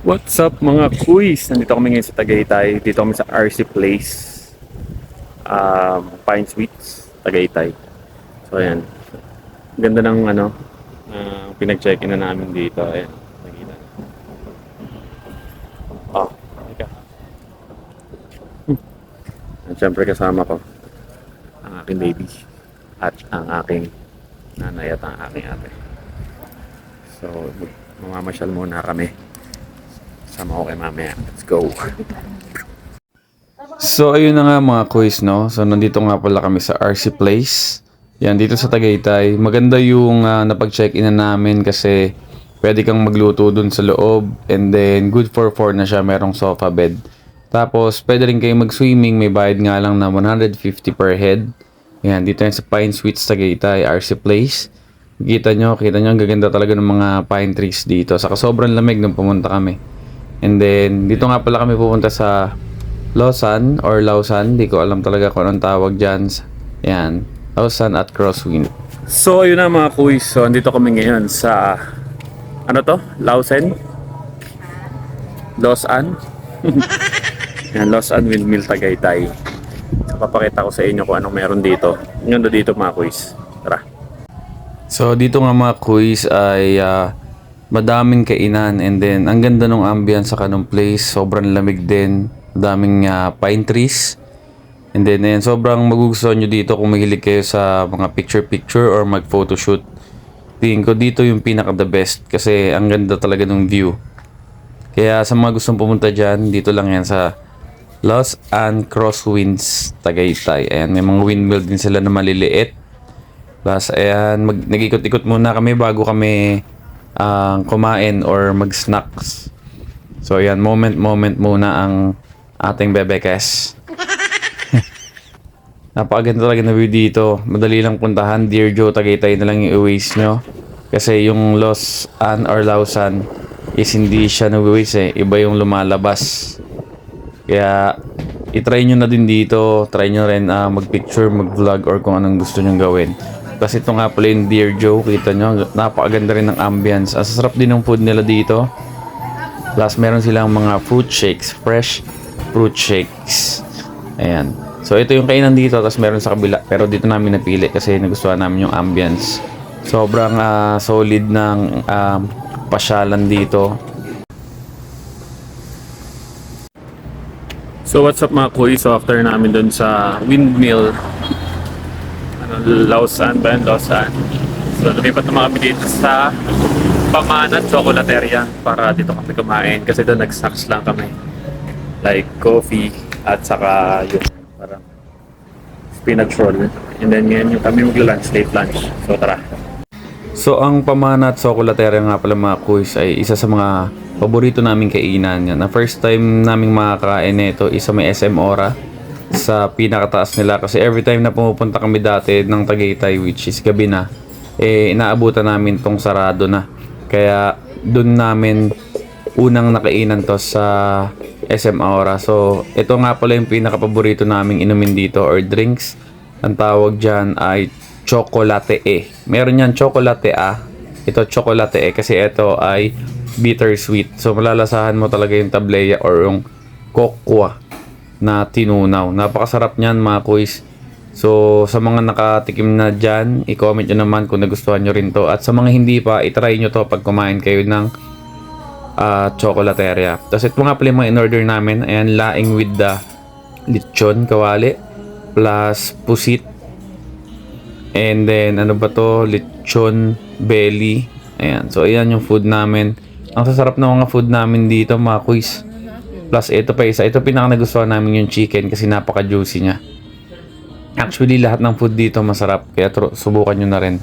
What's up mga kuys? Nandito kami ngayon sa Tagaytay. Dito kami sa RC Place. Pine Suites, Tagaytay. So ayan. Ganda ng pinag-check-in na namin dito. Ayan. Nakita. Oh, teka. At syempre kasama ko ang aking baby at ang aking nanay at ang aking ate. So, mamamasyal muna kami. Sama ko kay mamaya. Let's go. So ayun na nga mga kuys, no? So nandito nga pala kami sa RC Place. Yan, dito sa Tagaytay. Maganda yung napag-check-in na namin kasi pwede kang magluto dun sa loob. And then good for 4 na siya. Merong sofa bed. Tapos pwede rin kayo mag-swimming. May bayad nga lang na 150 per head. Yan, dito yan sa Pine Suites Tagaytay, RC Place. Kita nyo, ang gaganda talaga ng mga pine trees dito. Saka sobrang lamig nung pumunta kami. And then, dito nga pala kami pupunta sa Lausan or Lausan. Hindi ko alam talaga kung anong tawag dyan. Yan, Lausan at Crosswind. So, ayun na mga kuys. So, andito kami ngayon sa, ano to? Lausan? Lausan? Yan, Lausan Windmill Tagaytay. So, papakita ko sa inyo kung anong meron dito. Ngayon dito mga kuys. Tara. So, dito nga mga kuys ay madaming kainan and then ang ganda ng ambience sa kanong place, sobrang lamig din, daming pine trees. And then ayan, sobrang magugustuhan nyo dito kung mahilig kayo sa mga picture or mag photoshoot. Tingin ko dito yung pinaka the best kasi ang ganda talaga ng view. Kaya sa mga gustong pumunta dyan, dito lang yan sa Lost and Crosswinds Tagaytay. Ayan, may mga windmill din sila na maliliit. Plus ayan, nag-ikot-ikot muna kami bago kami kumain or mag-snacks. So yan, moment muna ang ating bebekes. Napakaganda talaga na view dito. Madali lang puntahan. Dear Joe, Tagaytay na lang yung i-waste nyo. Kasi yung Lausan or Lausan is hindi siya na-waste Iba yung lumalabas. Kaya itry nyo na din dito. Try nyo rin mag-picture, mag-vlog or kung anong gusto nyo gawin. Kasi ito nga pala yung Dear Joe, kita nyo, napakaganda rin ng ambience. Ang sasarap din ng food nila dito. Plus meron silang mga fruit shakes, fresh fruit shakes. Ayan. So ito yung kainan dito, tapos meron sa kabila. Pero dito namin napili kasi nagustuhan namin yung ambience. Sobrang solid ng pasyalan dito. So what's up mga kuy? So after namin dun sa windmill, Lausan ba yun? Lausan. So lumipat naman kami dito sa Pamanat Chocolateria para dito kami kumain kasi doon nag-snacks lang kami. Like coffee at saka yung parang spinach roll. And then ngayon yung kami magla-lunch, late lunch. So tara. So ang Pamanat Chocolateria nga pala mga kuys ay isa sa mga paborito naming kainan. Yan. Na first time naming makakain nito isa may SM Ora sa pinakataas nila kasi every time na pumupunta kami dati ng Tagaytay which is gabi na inaabutan namin tong sarado na kaya dun namin unang nakainan to sa SM Aura. So ito nga pala yung pinakapaborito naming inumin dito or drinks. Ang tawag dyan ay chocolate meron yan chocolate ito chocolate kasi ito ay bittersweet, so malalasahan mo talaga yung tableya or yung cocoa na tinunaw. Napakasarap niyan mga kuys. So sa mga nakatikim na dyan, i-comment nyo naman kung nagustuhan nyo rin to. At sa mga hindi pa, itry nyo to pag kumain kayo ng chocolateria. Tapos ito nga pala yung mga in-order namin. Ayan, laing with the lechon, kawali, plus pusit. And then, ano ba to? Lechon belly. Ayan, so ayan yung food namin. Ang sasarap na mga food namin dito mga kuys. Plus ito pa isa, ito pinaka nagustuhan namin yung chicken kasi napaka juicy niya. Actually lahat ng food dito masarap kaya subukan nyo na rin.